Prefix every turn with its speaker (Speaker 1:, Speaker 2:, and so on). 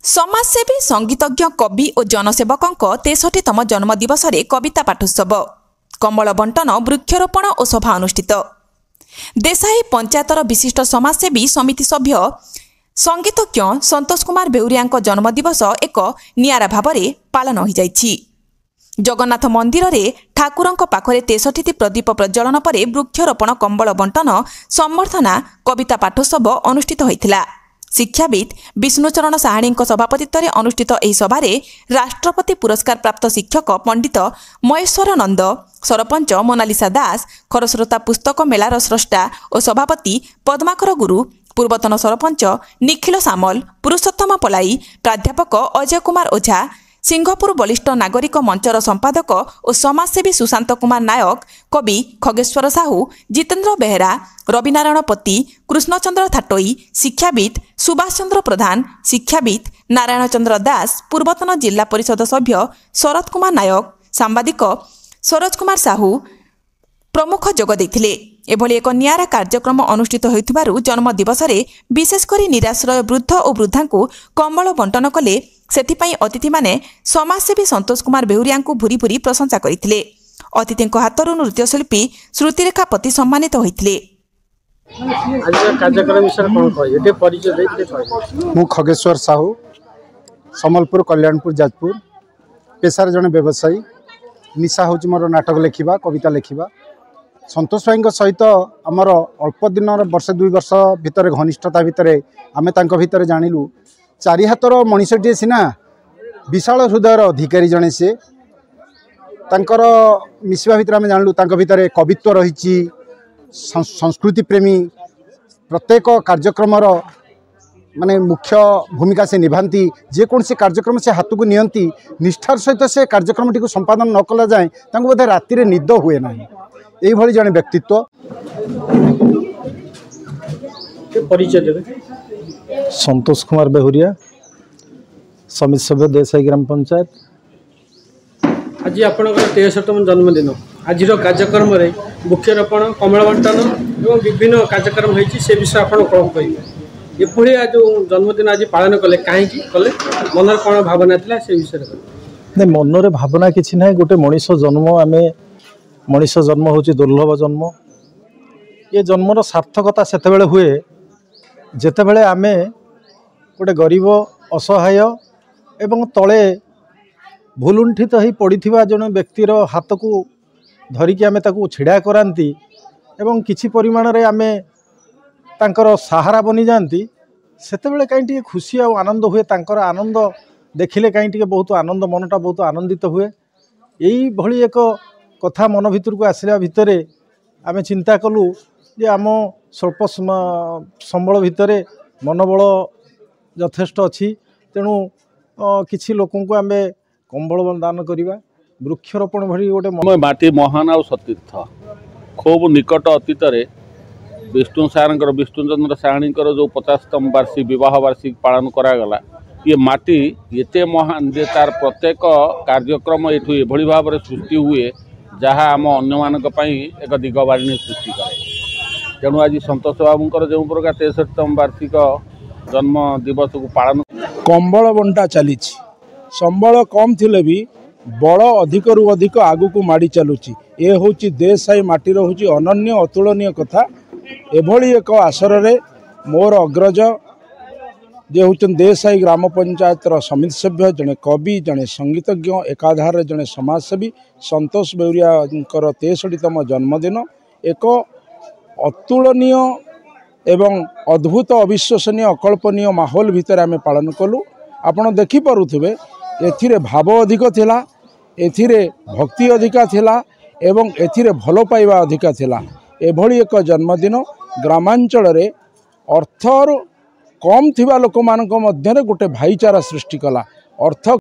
Speaker 1: समाजसेवी संगीतज्ञ कवि और जनसेवकों 63तम जन्मदिवस कविता पाठोत्सव कमल बंटन वृक्षरोपण और सभा अनुष्ठित। देसाई पंचायतर विशिष्ट समाजसेवी समिति सभ्य संगीतज्ञ संतोष कुमार बेउरिया जन्मदिवस एक नियारा भाव में पालन हो जाइछि। जगन्नाथ मंदिर रे ठाकुर पाखरे 63 प्रदीप प्रज्वलन पर वृक्षरोपण कम्बल बंटन सम्बर्धना कविता पाठोत्सव अनुष्ठित होइथिला। शिक्षाविद विष्णुचरण साहाणी सभापतित्व में अनुष्ठित यह सभा राष्ट्रपति पुरस्कार प्राप्त शिक्षक पंडित महेश्वर नंद, सरपंच मोनालिसा दास, खरस्रोता पुस्तक मेलार स्रष्टा और सभापति पद्माकर गुरु, पूर्वतन सरपंच निखिल सामल, पुरुषोत्तम पलाई, प्राध्यापक अजय कुमार ओझा, सिंहपुर वरिष्ठ नागरिक मंचर संपादक और समाजसेवी सुशांत कुमार नायक, कवि खगेश्वर साहू, जितेन्द्र बेहेरा, रविनारायण पति, कृष्णचंद्र थाटोई, शिक्षाविद सुभाष चंद्र प्रधान, शिक्षाविद नारायण चंद्र दास, पूर्वतन जिला परिषद सभ्य शरद कुमार नायक, सांबादिक सरोज कुमार साहू प्रमुख जोग देथिले। एभली एक नियारा कार्यक्रम अनुष्ठित होइथिबारु जन्मदिवस विशेषकर निराश्रय वृद्ध और वृद्धा कम्बल बंटन कले। सेथिपाई अतिथि माने समाजसेवी संतोष कुमार बेउरिया भूरी भूरी प्रशंसा करथिले। अतिथि हाथरू नृत्यशिल्पी श्रुतिरेखा पति सम्मानित होइथिले।
Speaker 2: मु खगेश्वर साहू, समलपुर कल्याणपुर जाजपुर, पेशार जड़े व्यवसायी। निशा हूँ मोर नाटक लिखा, कविता लिखा। संतोष भाई सहित आमर अल्प दिन वर्षे 2 वर्ष भितर घनिष्ठता भितर आमे तांको भितर जानिलु चारि हातर मनीषटीए सीना विशाल हृदयर अधिकारी जड़े सी तांकर मिसवा भितर आमे जानिलु तांको भितर कवित्व रही, संस्कृति प्रेमी, प्रत्येक कार्यक्रम माने मुख्य भूमिका से निभाती। जेकोसी कार्यक्रम से हाथ को नियंती निष्ठार सहित से कार्यक्रम टी संपादन न कला जाए बोधे राति निद हुए ना। यही जड़े व्यक्तित्व।
Speaker 3: संतोष कुमार बेहुरिया, समिति सभ्य देसाई ग्राम पंचायत।
Speaker 4: आज आप 63तम जन्मदिन। आज कार्यक्रम वृक्षरोपण कमल बंटन और विभिन्न कार्यक्रम होती से विषय आप कौन कहे? एपरी आज जन्मदिन आज पालन कले कहीं कले मन कौन भावना था से विषय?
Speaker 3: नहीं, मनरे भावना किसी ना। गोटे मनीष जन्म आमे मनीष जन्म हूँ दुर्लभ जन्म। ये जन्मर सार्थकता सेतेबेले हुए जेतेबेले आमे गोटे गरीब असहाय एवं तले भूलुंठित हो पड़िथिबा जने व्यक्तिर हाथ को धरिकी आमे ताकू छिड़ा करांती एवं किछि परिमाण रे आमे तांकर सहारा बनी जाती। सेतेबेले कहीं टिके खुशी और आनंद हुए। तांकर आनंद देखिले कहीं टिके बहुत आनंद, मनटा बहुत आनंदित हुए। यही भली एक कथा मन भितर को आसला भितर आमे चिंता कलु जे आम स्वल्प संबल भितर मनोबल यथेष्ट अच्छी, तेणु किछि लोकों को आमे कंबल दान करिबा। वृक्षरोपण भली गोटे
Speaker 5: माटी महान और सतीर्थ खूब निकट अतीत विष्णु सार विष्णुचंद्र साहाणी जो 50तम वार्षिक विवाह वार्षिक पालन करागला। ये माटी एते महान जे तार प्रत्येक कार्यक्रम ये भाव में सृष्टि हुए जहाँ आम अन्य एक दिगवारिणी सृष्टि करे। तेणु आज संतोष बाबूर जो प्रकार 63तम वार्षिक जन्म दिवस को पालन
Speaker 6: कंबल बंटा चली। संबल कम थिले भी बड़ अधिक रु अधिक आगु को माड़ी चलुची। ये हूँ देसाई माटीर हूँ अनन्य अतुलनीय कथा। एभली एक आसर रे मोर अग्रज जे हूँ देसाई ग्राम पंचायत समिति सभ्य, जड़े कवि, जड़े संगीतज्ञ, एकाधार जड़े समाजसेवी संतोष बेउरिया 63तम जन्मदिन एक अतुलनीय एवं अद्भुत अविश्वसनीय अकल्पनीय माहौल भितर आमे पालन कलु। आपण देखि पारुथिबे एथिरे भाव अधिक थिला, एथिरे भक्ति अधिका थिला एवं एथिरे भलो पाइबा अधिका थिला। एभली एक जन्मदिन ग्रामांचल रे अर्थर कम थिबा लोक मानक मध्यरे गोटे भाईचारा सृष्टि कला। अर्थ